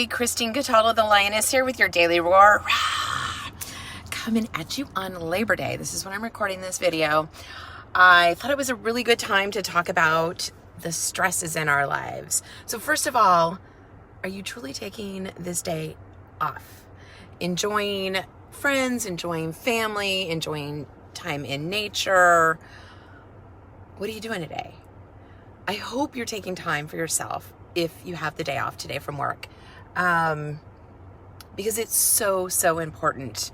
everybody, Christine Cataldo, the Lioness here with your daily roar. Coming at you on Labor Day. This is when I'm recording this video. I thought it was a really good time to talk about the stresses in our lives. So first of all, are you truly taking this day off? Enjoying friends, enjoying family, enjoying time in nature? What are you doing today? I hope you're taking time for yourself if you have the day off today from work, because it's so important.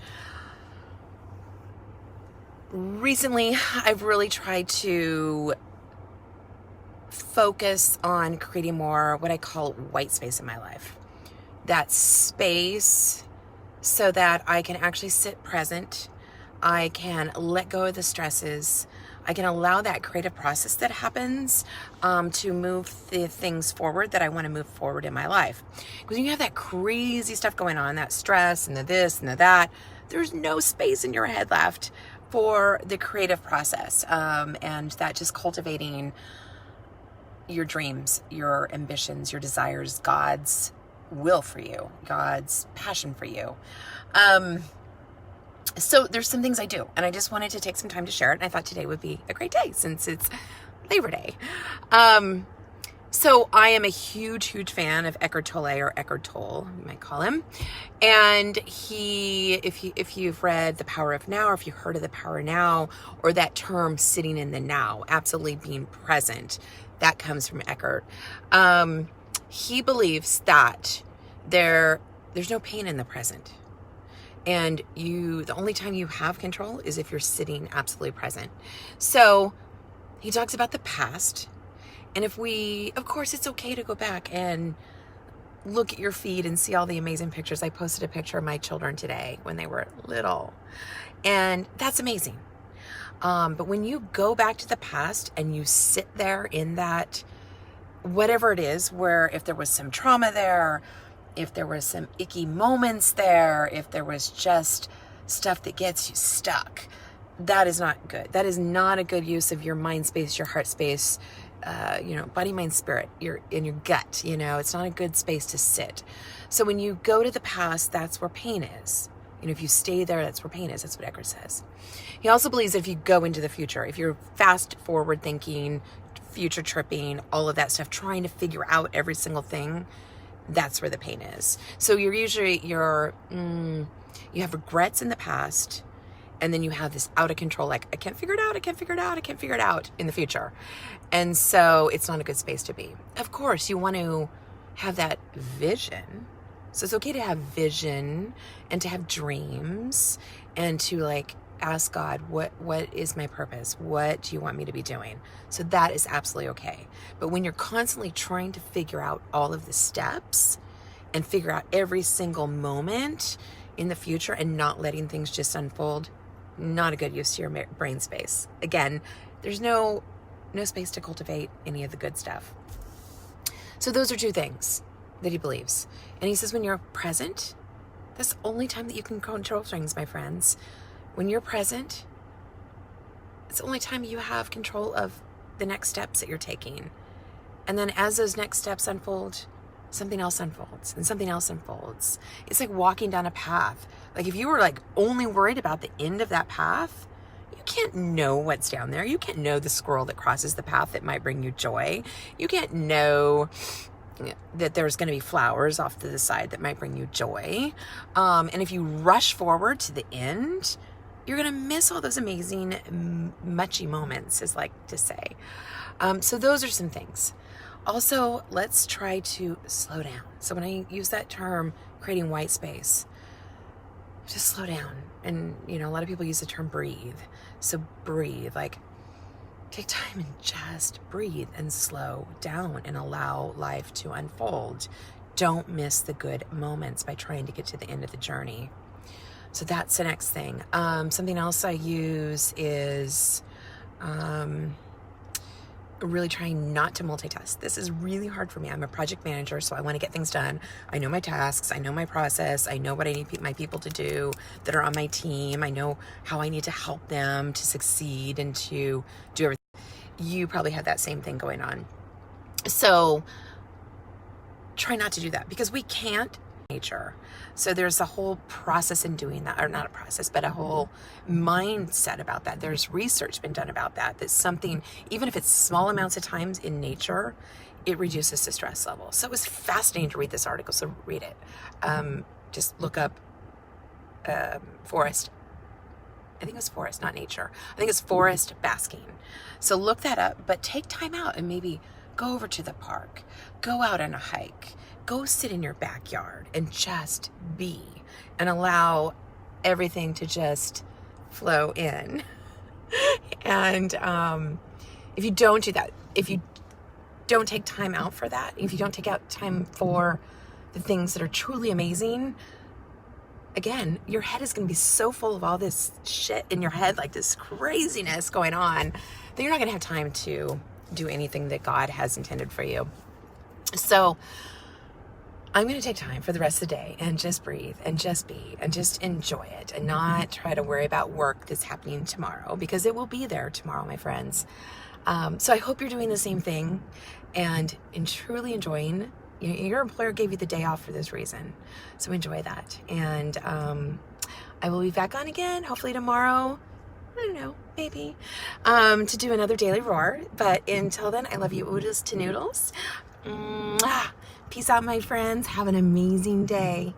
Recently, I've really tried to focus on creating more what I call white space in my life. That space so that I can actually sit present. I can let go of the stresses. I can allow that creative process that happens to move the things forward that I want to move forward in my life. Because when you have that crazy stuff going on, that stress and the this and the that, there's no space in your head left for the creative process. And that just cultivating your dreams, your ambitions, your desires, God's will for you, God's passion for you. So there's some things I do, and I just wanted to take some time to share it. And I thought today would be a great day since it's Labor Day. So I am a huge fan of Eckhart Tolle, or Eckhart Tolle, you might call him. And he, if you've read The Power of Now, or if you've heard of The Power Now, or that term sitting in the now, absolutely being present, that comes from Eckhart. He believes that there's no pain in the present. And the only time you have control is if you're sitting absolutely present. So he talks about the past. And of course, it's okay to go back and look at your feed and see all the amazing pictures. I posted a picture of my children today when they were little. And that's amazing. But when you go back to the past and you sit there in that, whatever it is, where if there was some trauma there, if there was some icky moments there, if there was just stuff that gets you stuck, that is not good. That is not a good use of your mind space, your heart space, body, mind, spirit, in your gut. It's not a good space to sit. So when you go to the past, that's where pain is. If you stay there, that's where pain is. That's what Eckhart says. He also believes that if you go into the future, if you're fast forward thinking, future tripping, all of that stuff, trying to figure out every single thing, that's where the pain is. So you have regrets in the past, and then you have this out of control, like, I can't figure it out in the future. And so it's not a good space to be. Of course, you want to have that vision. So it's okay to have vision and to have dreams and to ask God, what is my purpose? What do you want me to be doing? So that is absolutely okay. But when you're constantly trying to figure out all of the steps and figure out every single moment in the future and not letting things just unfold, not a good use to your brain space. Again, there's no space to cultivate any of the good stuff. So those are two things that he believes. And he says when you're present, that's the only time that you can control things, my friends. When you're present, it's the only time you have control of the next steps that you're taking. And then as those next steps unfold, something else unfolds and something else unfolds. It's like walking down a path. Like if you were only worried about the end of that path, you can't know what's down there. You can't know the squirrel that crosses the path that might bring you joy. You can't know that there's going to be flowers off to the side that might bring you joy. And if you rush forward to the end, you're going to miss all those amazing muchy moments, as like to say. So those are some things. Also, let's try to slow down. So when I use that term, creating white space, just slow down. And, a lot of people use the term breathe. So breathe, take time and just breathe and slow down and allow life to unfold. Don't miss the good moments by trying to get to the end of the journey. So that's the next thing. Something else I use is really trying not to multitask. This is really hard for me. I'm a project manager, so I want to get things done. I know my tasks. I know my process. I know what I need my people to do that are on my team. I know how I need to help them to succeed and to do everything. You probably have that same thing going on. So try not to do that because we can't nature. So there's a whole process in doing that, or not a process, but a whole mindset about that. There's research been done about that. That's something, even if it's small amounts of times in nature, it reduces the stress level. So it was fascinating to read this article. So read it. Just look up forest. I think it's forest, not nature. I think it's forest basking. So look that up, but take time out and maybe go over to the park, go out on a hike, go sit in your backyard and just be, and allow everything to just flow in. And if you don't do that, if you don't take time out for that, if you don't take out time for the things that are truly amazing, again, your head is going to be so full of all this shit in your head, like this craziness going on, that you're not going to have time to do anything that God has intended for you. So I'm going to take time for the rest of the day and just breathe and just be and just enjoy it and not try to worry about work that's happening tomorrow, because it will be there tomorrow, my friends. So I hope you're doing the same thing and truly enjoying. Your employer gave you the day off for this reason. So enjoy that. And I will be back on again, hopefully tomorrow. I don't know, maybe, to do another Daily Roar. But until then, I love you oodles to noodles. Mwah. Peace out, my friends. Have an amazing day.